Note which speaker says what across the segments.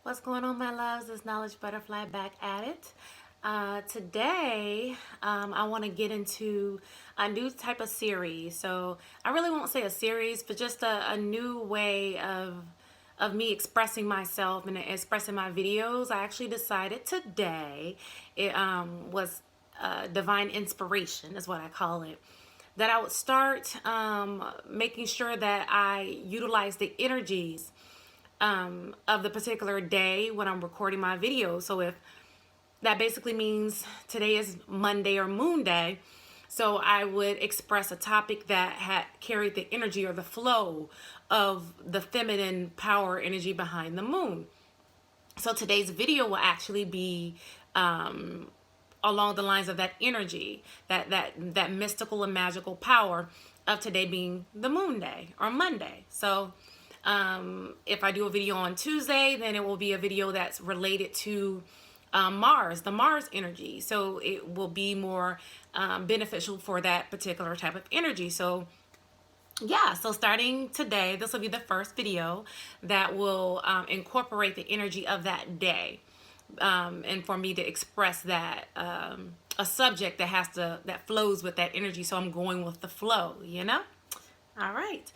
Speaker 1: What's going on, my loves? It's Knowledge Butterfly back at it. Today, I want to get into a new type of series. So I really won't say a series, but just a new way of me expressing myself and expressing my videos. I actually decided today, it was divine inspiration is what I call it, that I would start making sure that I utilize the energies of the particular day when I'm recording my video. So if that basically means today is Monday or Moon Day, so I would express a topic that had carried the energy or the flow of the feminine power energy behind the moon. So today's video will actually be along the lines of that energy, that mystical and magical power of today being the Moon Day or Monday. So if I do a video on Tuesday, then it will be a video that's related to Mars, the Mars energy. So it will be more beneficial for that particular type of energy. So yeah, so starting today, this will be the first video that will incorporate the energy of that day. And for me to express that a subject that flows with that energy. So I'm going with the flow, you know? All right.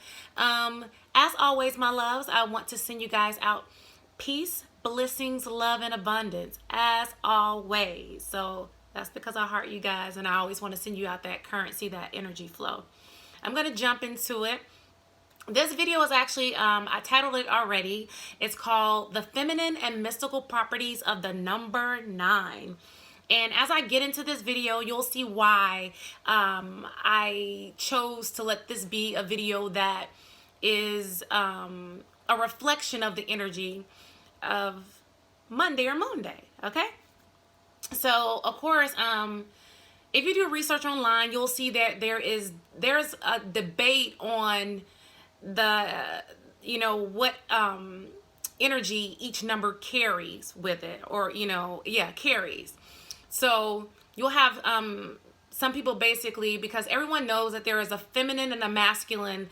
Speaker 1: As always, my loves, I want to send you guys out peace, blessings, love, and abundance, as always. So that's because I heart you guys, and I always want to send you out that currency, that energy flow. I'm going to jump into it. This video is actually, I titled it already. It's called The Feminine and Mystical Properties of the Number 9. And as I get into this video, you'll see why I chose to let this be a video that is a reflection of the energy of Monday or Moon Day, okay? So, of course, if you do research online, you'll see that there's a debate on what energy each number carries with it, or, carries. So you'll have some people basically, because everyone knows that there is a feminine and a masculine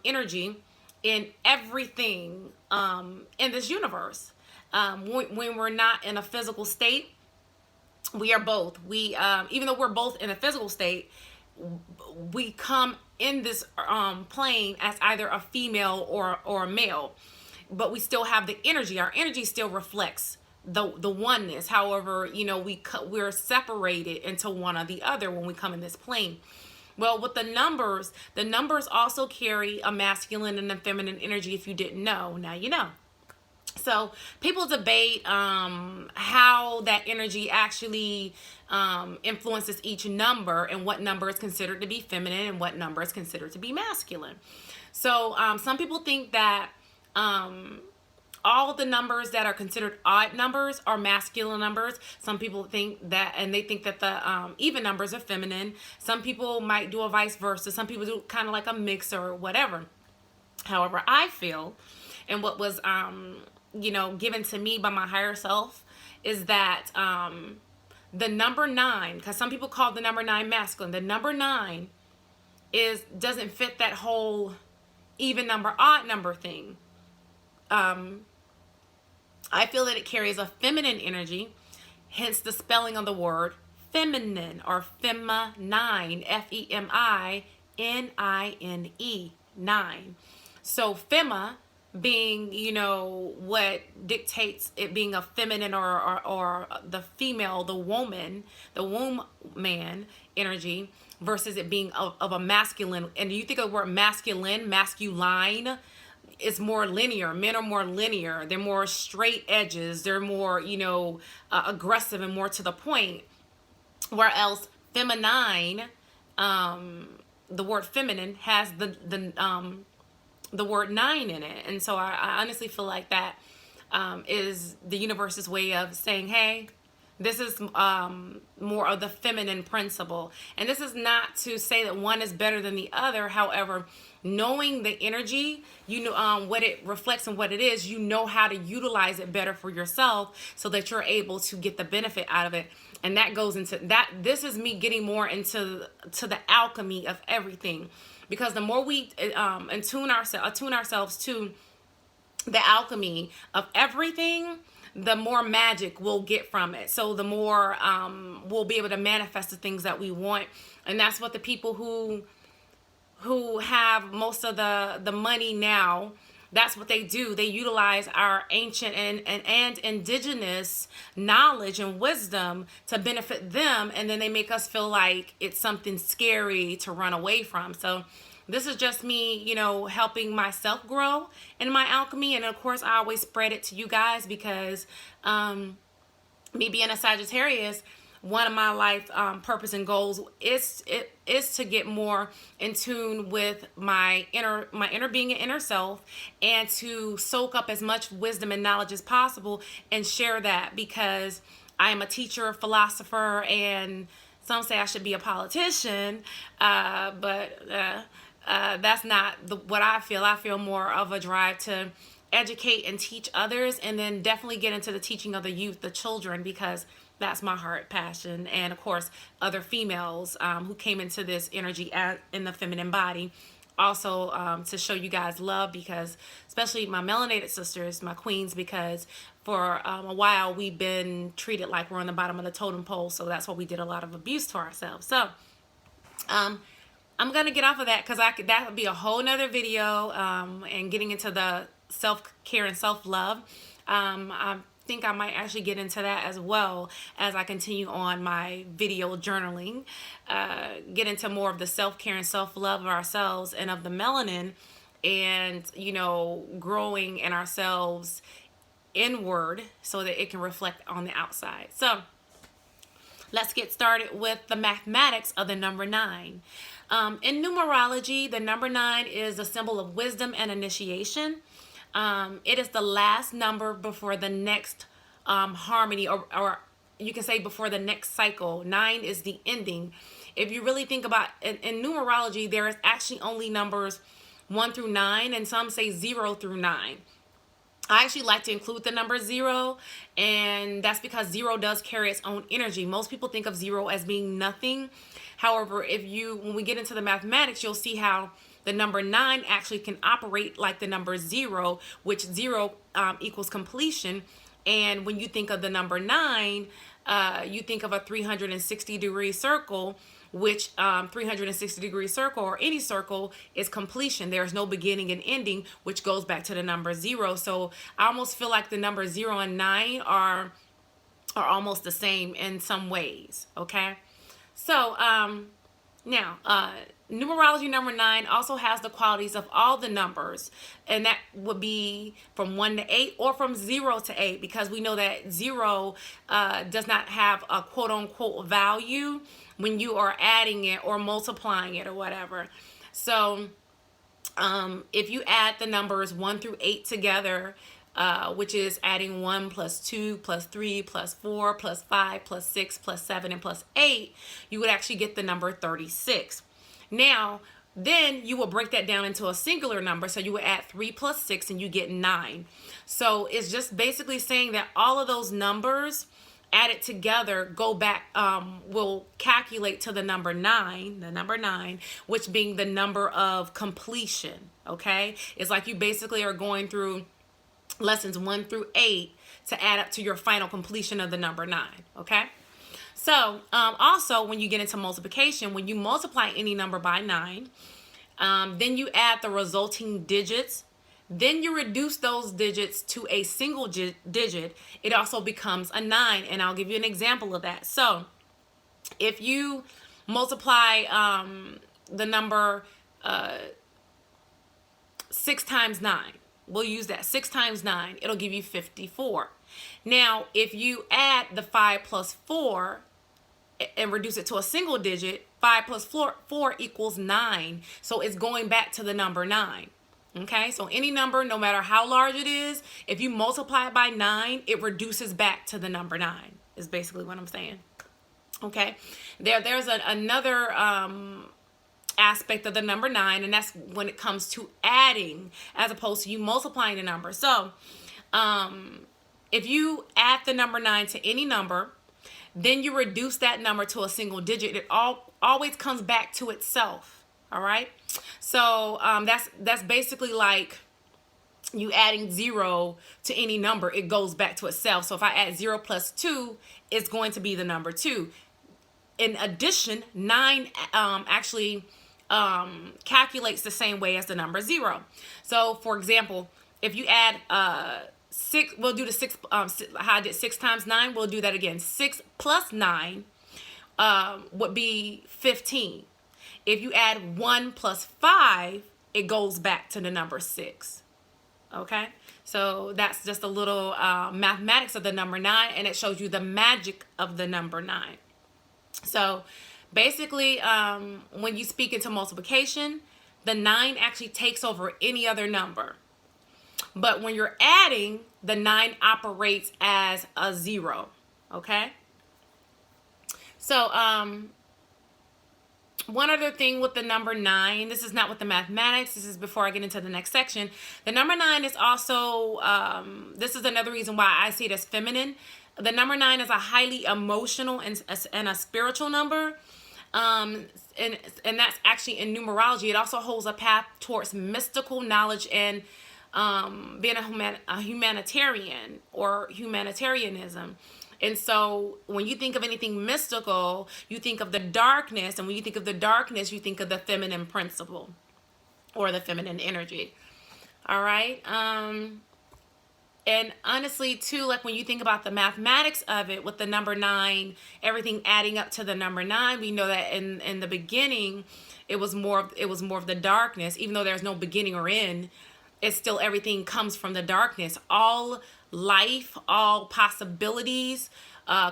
Speaker 1: energy in everything in this universe. When we're not in a physical state, we are both. Even though we're both in a physical state, we come in this plane as either a female or a male, but we still have the energy. Our energy still reflects the oneness. However, we're separated into one or the other when we come in this plane. Well, with the numbers also carry a masculine and a feminine energy. If you didn't know, now you know. So people debate how that energy actually influences each number, and what number is considered to be feminine and what number is considered to be masculine. So some people think that all the numbers that are considered odd numbers are masculine numbers. Some people think that, and they think that the even numbers are feminine. Some people might do a vice versa. Some people do kind of like a mix or whatever. However, I feel, and what was given to me by my higher self, is that the number 9, because some people call the number 9 masculine, the number 9 doesn't fit that whole even number, odd number thing. I feel that it carries a feminine energy, hence the spelling of the word feminine, or FemiNine, FEMININE, 9. So Fema being, what dictates it being a feminine or the female, the woman, the womb man energy, versus it being of a masculine. And you think of the word masculine, it's more linear. Men are more linear. They're more straight edges. They're more, aggressive and more to the point. Whereas feminine, the word feminine has the word 9 in it. And so I honestly feel like that is the universe's way of saying, hey, this is more of the feminine principle. And this is not to say that one is better than the other. However, knowing the energy, what it reflects and what it is, how to utilize it better for yourself so that you're able to get the benefit out of it. And that goes into that. This is me getting more into the alchemy of everything, because the more we attune ourselves to the alchemy of everything, the more magic we'll get from it. So the more we'll be able to manifest the things that we want. And that's what the people who have most of the money now, that's what they do. They utilize our ancient and indigenous knowledge and wisdom to benefit them, and then they make us feel like it's something scary to run away from. So this is just me, helping myself grow in my alchemy. And of course, I always spread it to you guys because me being a Sagittarius, one of my life purpose and goals is to get more in tune with my inner being and inner self, and to soak up as much wisdom and knowledge as possible and share that, because I am a teacher, philosopher, and some say I should be a politician, but that's not what I feel. I feel more of a drive to educate and teach others, and then definitely get into the teaching of the youth, the children, because that's my heart passion. And of course, other females who came into this energy in the feminine body, also to show you guys love, because especially my melanated sisters, my queens, because for a while we've been treated like we're on the bottom of the totem pole. So that's why we did a lot of abuse to ourselves. So I'm gonna get off of that, because that would be a whole nother video, and getting into the self-care and self-love. I think I might actually get into that as well as I continue on my video journaling, get into more of the self-care and self-love of ourselves and of the melanin, and growing in ourselves inward so that it can reflect on the outside. So let's get started with the mathematics of the number 9. In numerology, the number 9 is a symbol of wisdom and initiation. It is the last number before the next harmony, or you can say before the next cycle. 9 is the ending. If you really think about in numerology, there is actually only numbers 1 through 9, and some say 0 through 9. I actually like to include the number 0, and that's because 0 does carry its own energy. Most people think of 0 as being nothing. However, when we get into the mathematics, you'll see how the number 9 actually can operate like the number 0, which 0 equals completion. And when you think of the number 9, you think of a 360-degree circle, which 360-degree circle, or any circle, is completion. There's no beginning and ending, which goes back to the number 0. So I almost feel like the number 0 and 9 are almost the same in some ways. Okay, so now numerology number 9 also has the qualities of all the numbers, and that would be from 1 to 8, or from 0 to 8, because we know that 0 does not have a quote-unquote value when you are adding it or multiplying it or whatever. So if you add the numbers 1 through 8 together, which is adding 1 plus 2 plus 3 plus 4 plus 5 plus 6 plus 7 and plus 8, you would actually get the number 36. Now, then you will break that down into a singular number. So you would add 3 plus 6 and you get 9. So it's just basically saying that all of those numbers added together go back, will calculate to the number 9, which being the number of completion. Okay, it's like you basically are going through lessons 1 through 8 to add up to your final completion of the number 9. Okay, so also when you get into multiplication, when you multiply any number by 9, then you add the resulting digits. Then you reduce those digits to a single digit. It also becomes a 9, and I'll give you an example of that. So if you multiply the number 6 times 9, we'll use that. 6 times 9, it'll give you 54. Now, if you add the 5 plus 4 and reduce it to a single digit, 5 plus 4 equals 9. So it's going back to the number 9. Okay, so any number, no matter how large it is, if you multiply it by 9, it reduces back to the number 9, is basically what I'm saying. Okay, there's another aspect of the number 9, and that's when it comes to adding as opposed to you multiplying the number. So if you add the number 9 to any number, then you reduce that number to a single digit, it always comes back to itself. All right, so that's basically like you adding 0 to any number, it goes back to itself. So if I add 0 plus 2, it's going to be the number 2. In addition, 9 actually calculates the same way as the number 0. So for example, if you add 6, we'll do the 6, how I did 6 times 9, we'll do that again. 6 plus 9 would be 15. If you add 1 plus 5, it goes back to the number 6. Okay, so that's just a little mathematics of the number 9, and it shows you the magic of the number 9. So basically, when you speak into multiplication, the 9 actually takes over any other number. But when you're adding, the 9 operates as a 0. Okay, so one other thing with the number 9, this is not with the mathematics, this is before I get into the next section. The number 9 is also, this is another reason why I see it as feminine. The number 9 is a highly emotional and a spiritual number. And that's actually in numerology. It also holds a path towards mystical knowledge and being a humanitarian or humanitarianism. And so when you think of anything mystical, you think of the darkness. And when you think of the darkness, you think of the feminine principle or the feminine energy. All right. And honestly, too, like when you think about the mathematics of it with the number 9, everything adding up to the number 9, we know that in the beginning, it was more of the darkness. Even though there's no beginning or end, it's still everything comes from the darkness. All life, all possibilities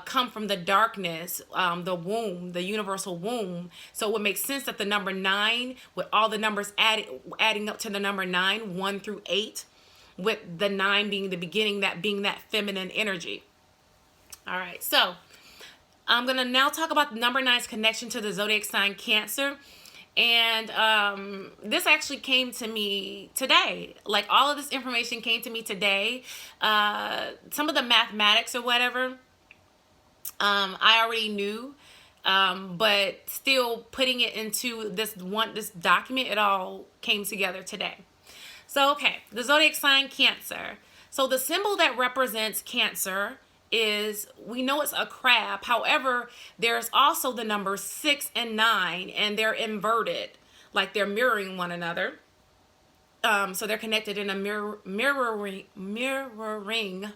Speaker 1: come from the darkness, the womb, the universal womb. So it would make sense that the number 9, with all the numbers adding up to the number 9, 1 through 8, with the 9 being the beginning, that being that feminine energy. All right, so I'm going to now talk about the number 9's connection to the zodiac sign Cancer. And this actually came to me today. Like all of this information came to me today. Some of the mathematics or whatever, I already knew. But still putting it into this document, it all came together today. So, okay, the zodiac sign Cancer. So the symbol that represents Cancer is, we know it's a crab. However, there's also the numbers 6 and 9, and they're inverted, like they're mirroring one another. So they're connected in a mirroring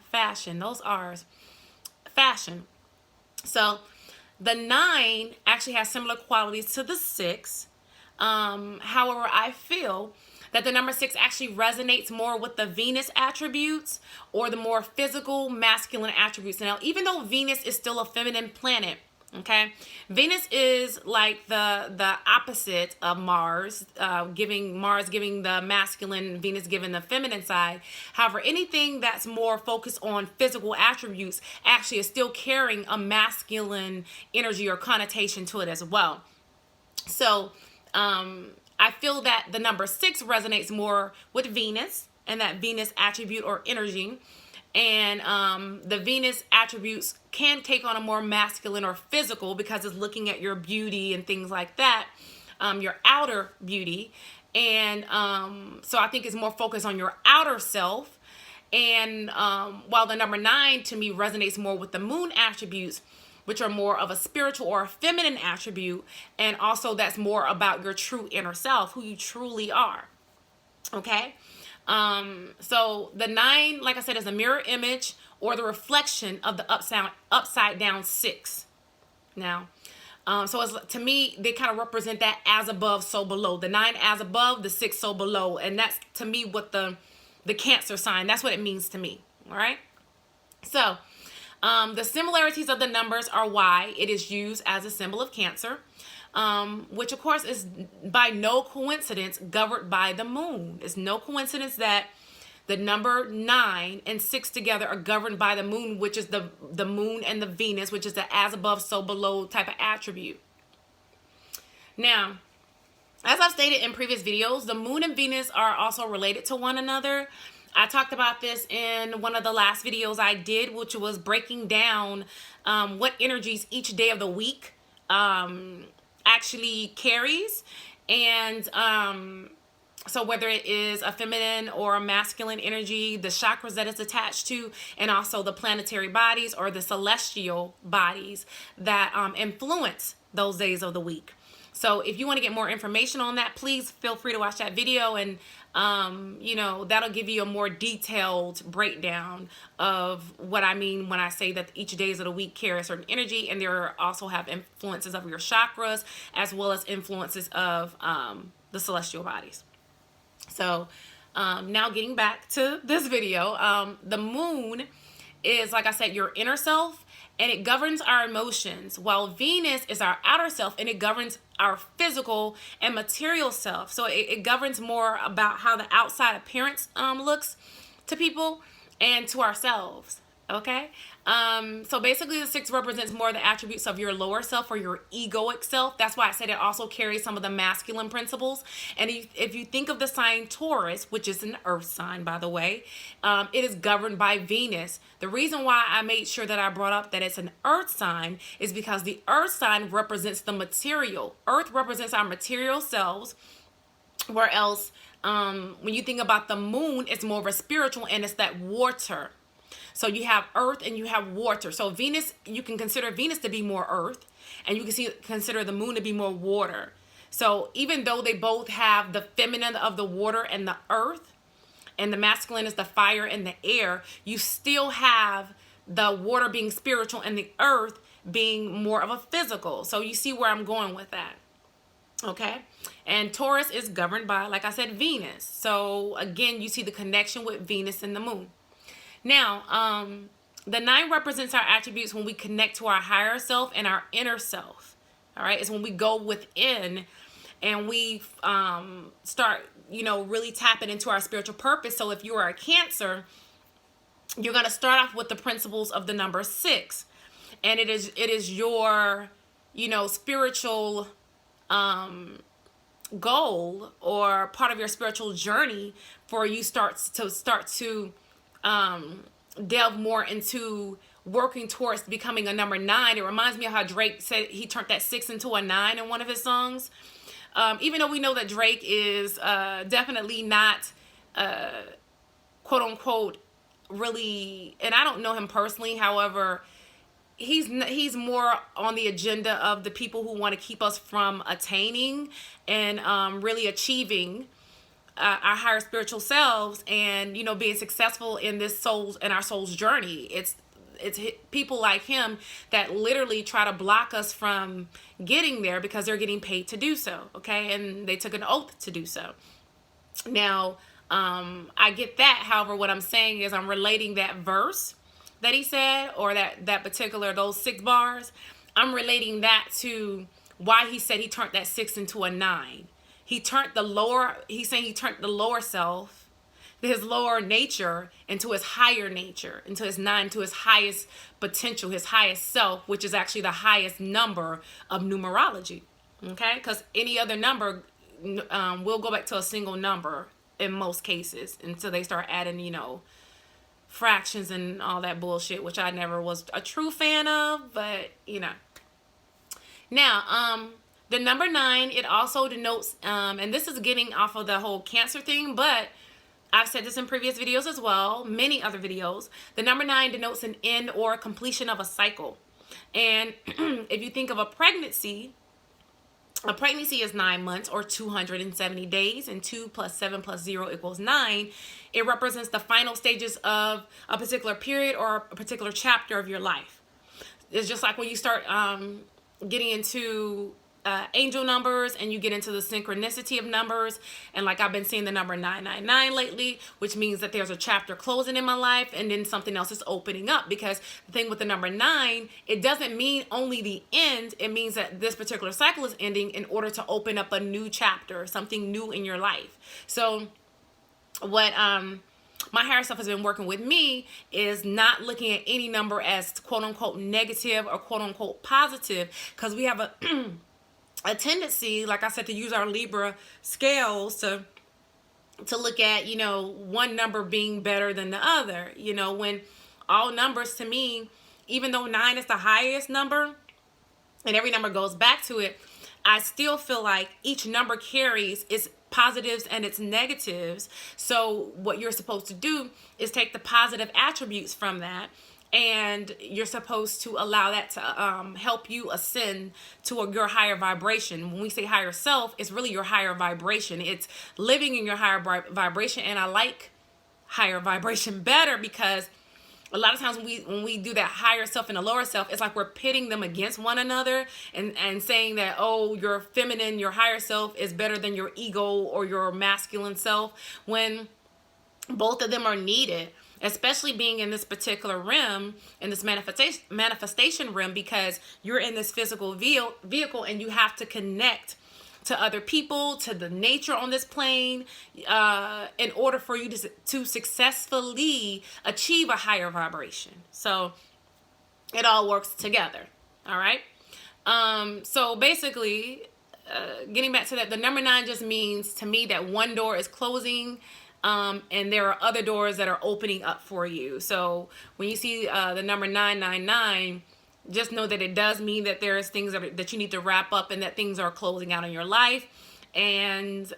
Speaker 1: fashion. Those R's, fashion. So the 9 actually has similar qualities to the 6. However, I feel that the number 6 actually resonates more with the Venus attributes or the more physical masculine attributes. Now, even though Venus is still a feminine planet, okay, Venus is like the opposite of Mars, giving the masculine, Venus giving the feminine side. However, anything that's more focused on physical attributes actually is still carrying a masculine energy or connotation to it as well. So, I feel that the number 6 resonates more with Venus and that Venus attribute or energy. And the Venus attributes can take on a more masculine or physical because it's looking at your beauty and things like that, your outer beauty. And so I think it's more focused on your outer self. And while the number 9 to me resonates more with the moon attributes, which are more of a spiritual or a feminine attribute, and also that's more about your true inner self, who you truly are. Okay? So the 9, like I said, is a mirror image or the reflection of the upside down 6. Now, so it's, to me, they kind of represent that as above, so below. The 9 as above, the 6 so below. And that's, to me, what the Cancer sign, that's what it means to me. All right? So, the similarities of the numbers are why it is used as a symbol of Cancer, which of course is by no coincidence governed by the moon. It's no coincidence that the number 9 and 6 together are governed by the moon, which is the moon and the Venus, which is the as above, so below type of attribute. Now, as I've stated in previous videos, the moon and Venus are also related to one another. I talked about this in one of the last videos I did, which was breaking down what energies each day of the week actually carries. And So whether it is a feminine or a masculine energy, the chakras that it's attached to, and also the planetary bodies or the celestial bodies that influence those days of the week. So if you want to get more information on that, please feel free to watch that video, and that'll give you a more detailed breakdown of what I mean when I say that each days of the week carry a certain energy, and there also have influences of your chakras as well as influences of the celestial bodies. So now getting back to this video, the moon is, like I said, your inner self, and it governs our emotions, while Venus is our outer self, and it governs our physical and material self. So it governs more about how the outside appearance looks to people and to ourselves. Okay, so basically the 6 represents more of the attributes of your lower self or your egoic self. That's why I said it also carries some of the masculine principles. And if you think of the sign Taurus, which is an earth sign, by the way, it is governed by Venus. The reason why I made sure that I brought up that it's an earth sign is because the earth sign represents the material. Earth represents our material selves, where else when you think about the moon, it's more of a spiritual, and it's that water. So you have earth and you have water. So Venus, you can consider Venus to be more earth, and you can consider the moon to be more water. So even though they both have the feminine of the water and the earth, and the masculine is the fire and the air, you still have the water being spiritual and the earth being more of a physical. So you see where I'm going with that. Okay. And Taurus is governed by, like I said, Venus. So again, you see the connection with Venus and the moon. Now, the 9 represents our attributes when we connect to our higher self and our inner self. All right. It's when we go within and we start, really tapping into our spiritual purpose. So if you are a Cancer, you're going to start off with the principles of the number 6. And it is your, spiritual goal or part of your spiritual journey for you start to delve more into working towards becoming a number 9. It reminds me of how Drake said he turned that 6 into a 9 in one of his songs. Even though we know that Drake is definitely not quote unquote really, and I don't know him personally, however, he's more on the agenda of the people who want to keep us from attaining and really achieving our higher spiritual selves, and being successful in our soul's journey. It's people like him that literally try to block us from getting there because they're getting paid to do so. Okay, and they took an oath to do so. Now, I get that. However, what I'm saying is I'm relating that verse that he said, or that particular, those 6 bars, I'm relating that to why he said he turned that 6 into a 9. He's saying he turned the lower self, his lower nature, into his higher nature, into his 9, to his highest potential, his highest self, which is actually the highest number of numerology. Okay? Because any other number will go back to a single number in most cases until they start adding, fractions and all that bullshit, which I never was a true fan of, but, Now, the number 9, it also denotes, and this is getting off of the whole Cancer thing, but I've said this in previous videos as well, many other videos. The number 9 denotes an end or completion of a cycle. And if you think of a pregnancy is 9 months or 270 days, and 2 plus 7 plus 0 equals 9. It represents the final stages of a particular period or a particular chapter of your life. It's just like when you start getting into angel numbers and you get into the synchronicity of numbers, and like I've been seeing the number 999 lately, which means that there's a chapter closing in my life and then something else is opening up. Because the thing with the number 9, it doesn't mean only the end. It means that this particular cycle is ending in order to open up a new chapter, something new in your life. So what my higher self has been working with me is not looking at any number as quote unquote negative or quote unquote positive, because we have a tendency, like I said, to use our Libra scales to look at, one number being better than the other, when all numbers to me, even though 9 is the highest number and every number goes back to it, I still feel like each number carries its positives and its negatives. So what you're supposed to do is take the positive attributes from that, and you're supposed to allow that to help you ascend to your higher vibration. When we say higher self, it's really your higher vibration. It's living in your higher vibration. And I like higher vibration better, because a lot of times when we do that higher self and the lower self, it's like we're pitting them against one another, and saying that, oh, your feminine, your higher self is better than your ego or your masculine self, when both of them are needed, especially being in this particular realm, in this manifestation realm, because you're in this physical vehicle, and you have to connect to other people, to the nature on this plane, in order for you to successfully achieve a higher vibration. So it all works together. All right. So basically, getting back to that, the number 9 just means to me that one door is closing, and there are other doors that are opening up for you. So when you see the number 999, just know that it does mean that there's things that you need to wrap up, and that things are closing out in your life. And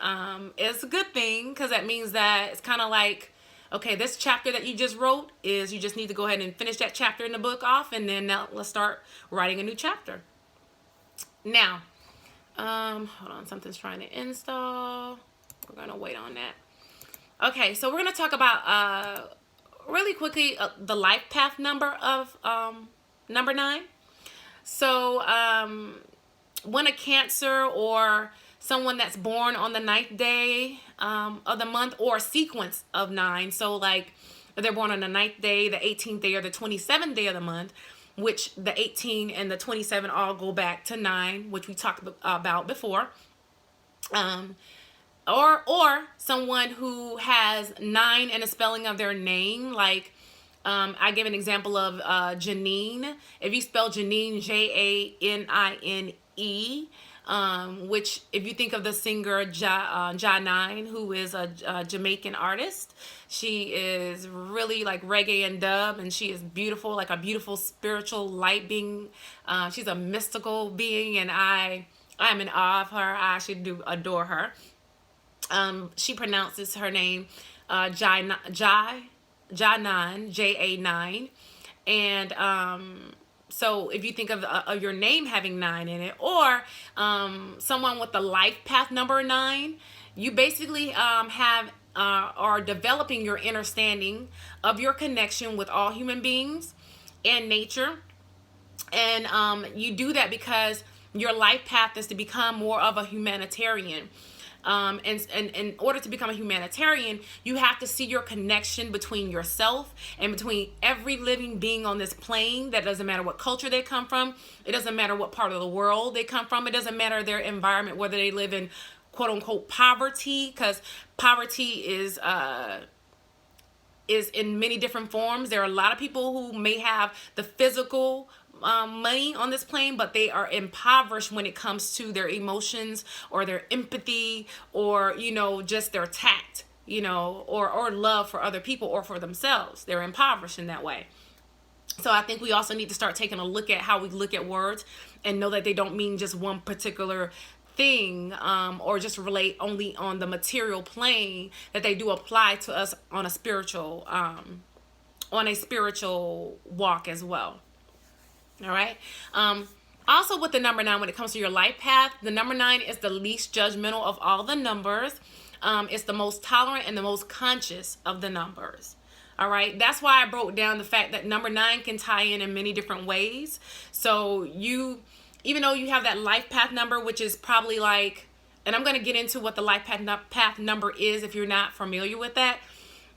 Speaker 1: it's a good thing, because that means that it's kind of like, okay, this chapter that you just wrote is, you just need to go ahead and finish that chapter in the book off, and then now let's start writing a new chapter. Now, hold on, something's trying to install. We're going to wait on that. Okay, so we're going to talk about really quickly the life path number of number 9. So when a Cancer or someone that's born on the 9th day of the month, or a sequence of 9, so like if they're born on the 9th day, the 18th day, or the 27th day of the month, which the 18 and the 27 all go back to 9, which we talked about before. Or someone who has 9 in the spelling of their name, like I give an example of Janine. If you spell Janine, Janine, which if you think of the singer Janine, who is a Jamaican artist, she is really like reggae and dub, and she is beautiful, like a beautiful spiritual light being. She's a mystical being, and I am in awe of her. I actually do adore her. She pronounces her name Janine, J-A-9. And so if you think of your name having 9 in it, or someone with the life path number 9, you basically are developing your understanding of your connection with all human beings and nature. And you do that because your life path is to become more of a humanitarian. And in order to become a humanitarian, you have to see your connection between yourself and between every living being on this plane. That doesn't matter what culture they come from. It doesn't matter what part of the world they come from. It doesn't matter their environment, whether they live in quote unquote poverty, because poverty is in many different forms. There are a lot of people who may have the physical money on this plane, but they are impoverished when it comes to their emotions or their empathy, or just their tact, or love for other people or for themselves. They're impoverished in that way. So I think we also need to start taking a look at how we look at words, and know that they don't mean just one particular thing, or just relate only on the material plane, that they do apply to us on a spiritual walk as well. All right. Also with the number 9, when it comes to your life path, the number 9 is the least judgmental of all the numbers. It's the most tolerant and the most conscious of the numbers. All right. That's why I broke down the fact that number 9 can tie in many different ways. So even though you have that life path number, which is probably like, and I'm going to get into what the life path number is if you're not familiar with that.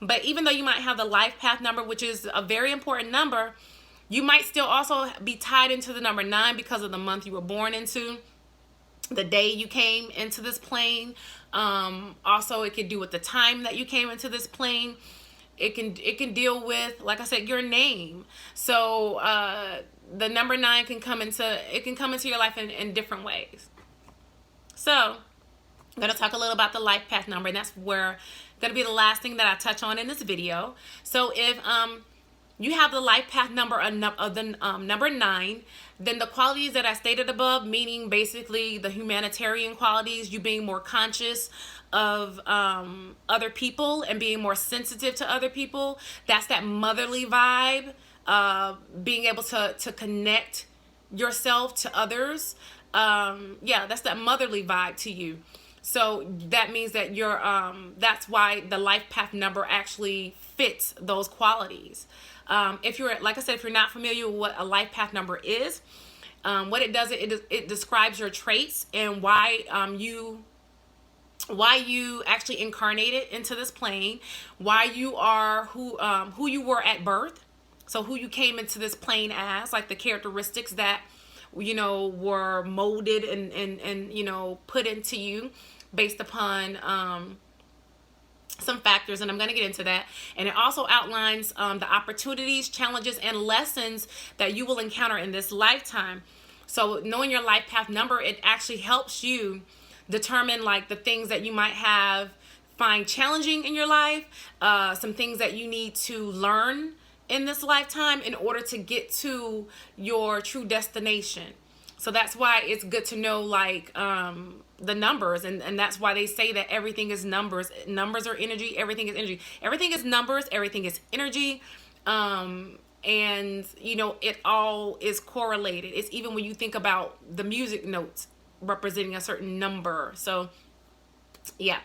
Speaker 1: But even though you might have the life path number, which is a very important number, you might still also be tied into the number 9 because of the month you were born into, the day you came into this plane. Also, it could do with the time that you came into this plane. It can deal with, like I said, your name. So the number 9 can come into your life in different ways. So I'm going to talk a little about the life path number, and that's going to be the last thing that I touch on in this video. So if you have the life path number of the number 9. Then the qualities that I stated above, meaning basically the humanitarian qualities, you being more conscious of other people and being more sensitive to other people. That's that motherly vibe, being able to connect yourself to others. Yeah, that's that motherly vibe to you. So that means that you're that's why the life path number actually fits those qualities. If you're, like I said, if you're not familiar with what a life path number is, what it does, it describes your traits and why you actually incarnated into this plane, why you are who you were at birth. So who you came into this plane as, like the characteristics that were molded and put into you based upon some factors, and I'm going to get into that. And it also outlines the opportunities, challenges, and lessons that you will encounter in this lifetime. So knowing your life path number, it actually helps you determine like the things that you might find challenging in your life, some things that you need to learn in this lifetime in order to get to your true destination. So that's why it's good to know like the numbers, and that's why they say that everything is numbers. Numbers are energy. Everything is energy. Everything is numbers. Everything is energy. And it all is correlated. It's even when you think about the music notes representing a certain number. So yeah.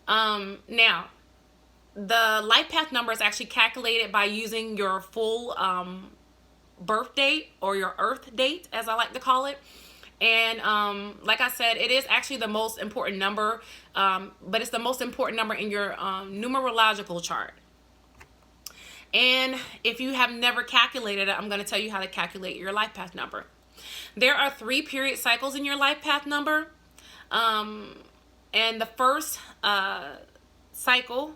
Speaker 1: Now the life path number is actually calculated by using your full birth date, or your earth date, as I like to call it. And like I said, it is actually the most important number, but it's the most important number in your numerological chart. And if you have never calculated it, I'm going to tell you how to calculate your life path number. There are 3 period cycles in your life path number. And the first cycle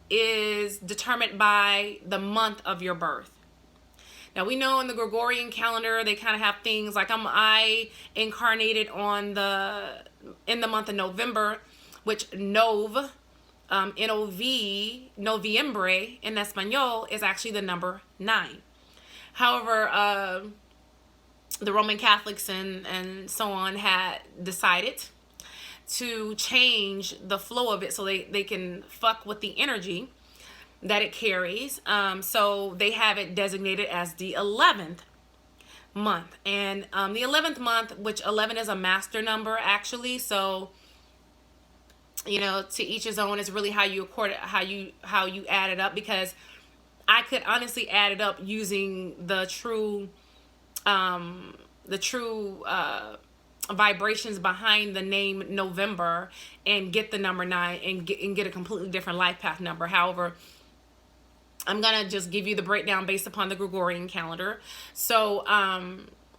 Speaker 1: is determined by the month of your birth. Now we know in the Gregorian calendar they kind of have things like I incarnated in the month of November, which Nov, N-O-V, Noviembre in Espanol is actually the number 9. However, the Roman Catholics and so on had decided to change the flow of it so they can fuck with the energy that it carries. So they have it designated as the 11th month. And the 11th month, which 11 is a master number actually. So, to each his own, is really how you add it up, because I could honestly add it up using the true vibrations behind the name November and get the number 9 and get a completely different life path number. However, I'm going to just give you the breakdown based upon the Gregorian calendar. So,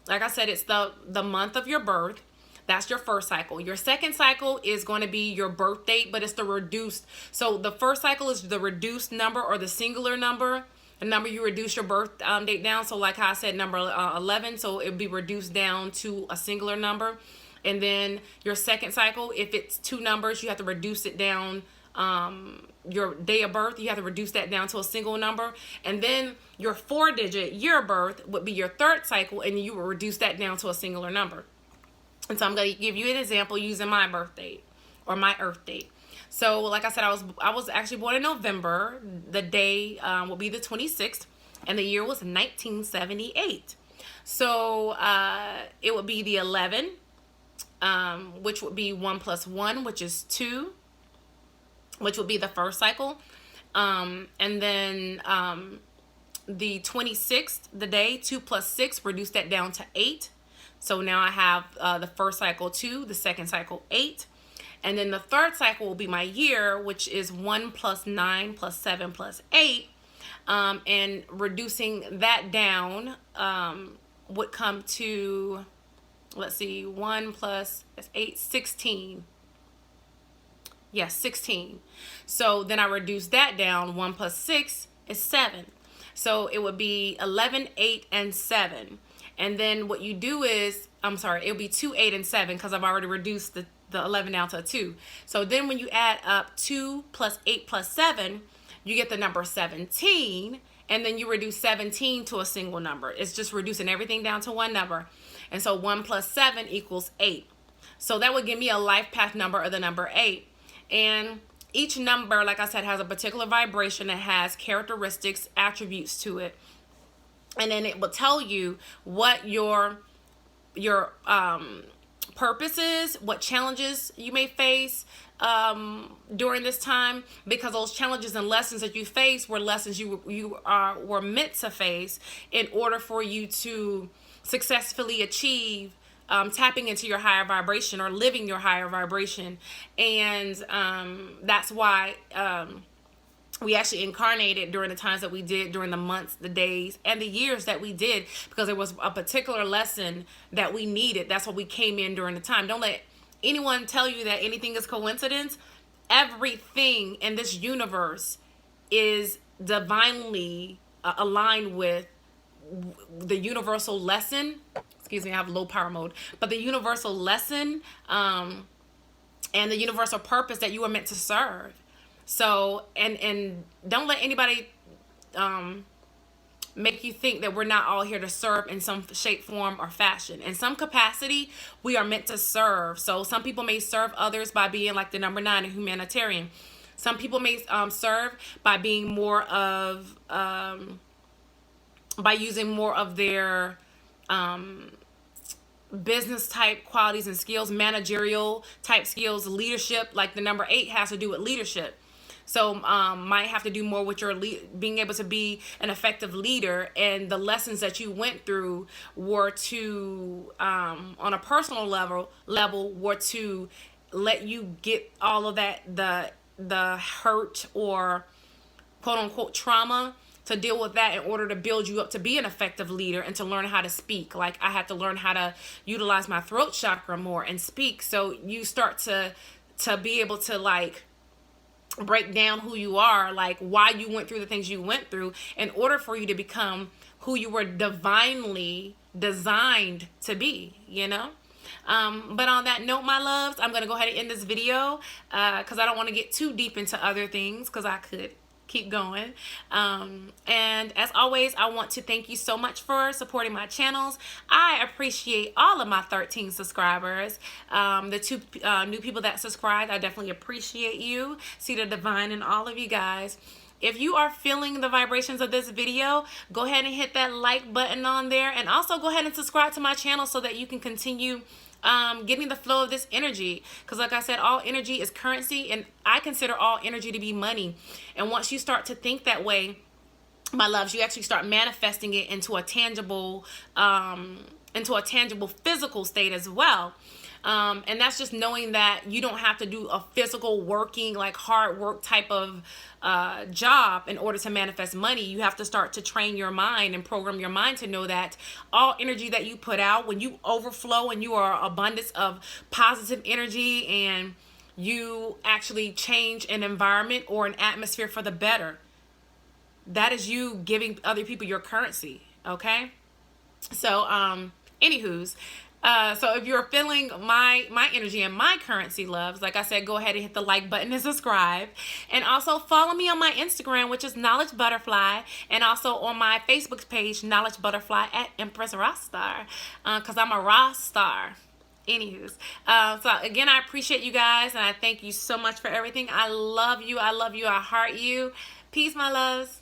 Speaker 1: like I said, it's the month of your birth. That's your first cycle. Your second cycle is going to be your birth date, but it's the reduced. So the first cycle is the reduced number, or the singular number, the number you reduce your birth date down. So like I said, number 11, so it'll be reduced down to a singular number. And then your second cycle, if it's 2 numbers, you have to reduce it down. Your day of birth, you have to reduce that down to a single number. And then your 4-digit year of birth would be your third cycle, and you will reduce that down to a singular number. And so I'm going to give you an example using my birth date, or my earth date. So like I said, I was actually born in November. The day will be the 26th, and the year was 1978. So it would be the 11, which would be 1 + 1, which is 2, which would be the first cycle. And then the 26th, the day, 2 + 6, reduce that down to 8. So now I have the first cycle 2, the second cycle 8. And then the third cycle will be my year, which is 1 + 9 + 7 + 8. And reducing that down would come to, let's see, 1 + 8, 16. Yes, 16. So then I reduce that down. 1 + 6 is 7. So it would be 11, 8, and 7. And then what you do is, it'll be 2, 8, and 7, because I've already reduced the 11 down to a 2. So then when you add up 2 + 8 + 7, you get the number 17. and then you reduce 17 to a single number. It's just reducing everything down to one number. And so 1 plus 7 equals 8. So that would give me a life path number of the number 8. And each number, like I said, has a particular vibration that has characteristics, attributes to it. And then it will tell you what your purpose is, what challenges you may face during this time, because those challenges and lessons that you face were lessons you were meant to face in order for you to successfully achieve tapping into your higher vibration or living your higher vibration. And that's why we actually incarnated during the times that we did, during the months, the days, and the years that we did, because there was a particular lesson that we needed. That's why we came in during the time. Don't let anyone tell you that anything is coincidence. Everything in this universe is divinely aligned with the universal lesson. Excuse me, I have low power mode. But the universal lesson and the universal purpose that you were meant to serve. So, and don't let anybody make you think that we're not all here to serve in some shape, form, or fashion. In some capacity, we are meant to serve. So some people may serve others by being like the number 9, a humanitarian. Some people may serve by being more of, by using more of their business type qualities and skills, managerial type skills, leadership, like the number 8 has to do with leadership. So might have to do more with your being able to be an effective leader, and the lessons that you went through were to, on a personal level, were to let you get all of that, the hurt or quote unquote trauma, to deal with that in order to build you up to be an effective leader and to learn how to speak. Like I had to learn how to utilize my throat chakra more and speak. So you start to be able to like break down who you are, like why you went through the things you went through in order for you to become who you were divinely designed to be, you know? But on that note, my loves, I'm going to go ahead and end this video because I don't want to get too deep into other things, because I could keep going. And as always, I want to thank you so much for supporting my channels. I appreciate all of my 13 subscribers. The 2 new people that subscribed, I definitely appreciate you. See the divine in all of you guys. If you are feeling the vibrations of this video, go ahead and hit that like button on there, and also go ahead and subscribe to my channel so that you can continue getting the flow of this energy, because like I said, all energy is currency, and I consider all energy to be money. And once you start to think that way, my loves, you actually start manifesting it into a tangible physical state as well. And that's just knowing that you don't have to do a physical working, like hard work type of job in order to manifest money. You have to start to train your mind and program your mind to know that all energy that you put out, when you overflow and you are abundance of positive energy, and you actually change an environment or an atmosphere for the better, that is you giving other people your currency. Okay. So, anywho's, so if you're feeling my energy and my currency, loves, like I said, go ahead and hit the like button and subscribe. And also follow me on my Instagram, which is Knowledge Butterfly, and also on my Facebook page, Knowledge Butterfly at Empress Rastar, because I'm a Rastar. Anywho's, so again, I appreciate you guys, and I thank you so much for everything. I love you. I love you. I heart you. Peace, my loves.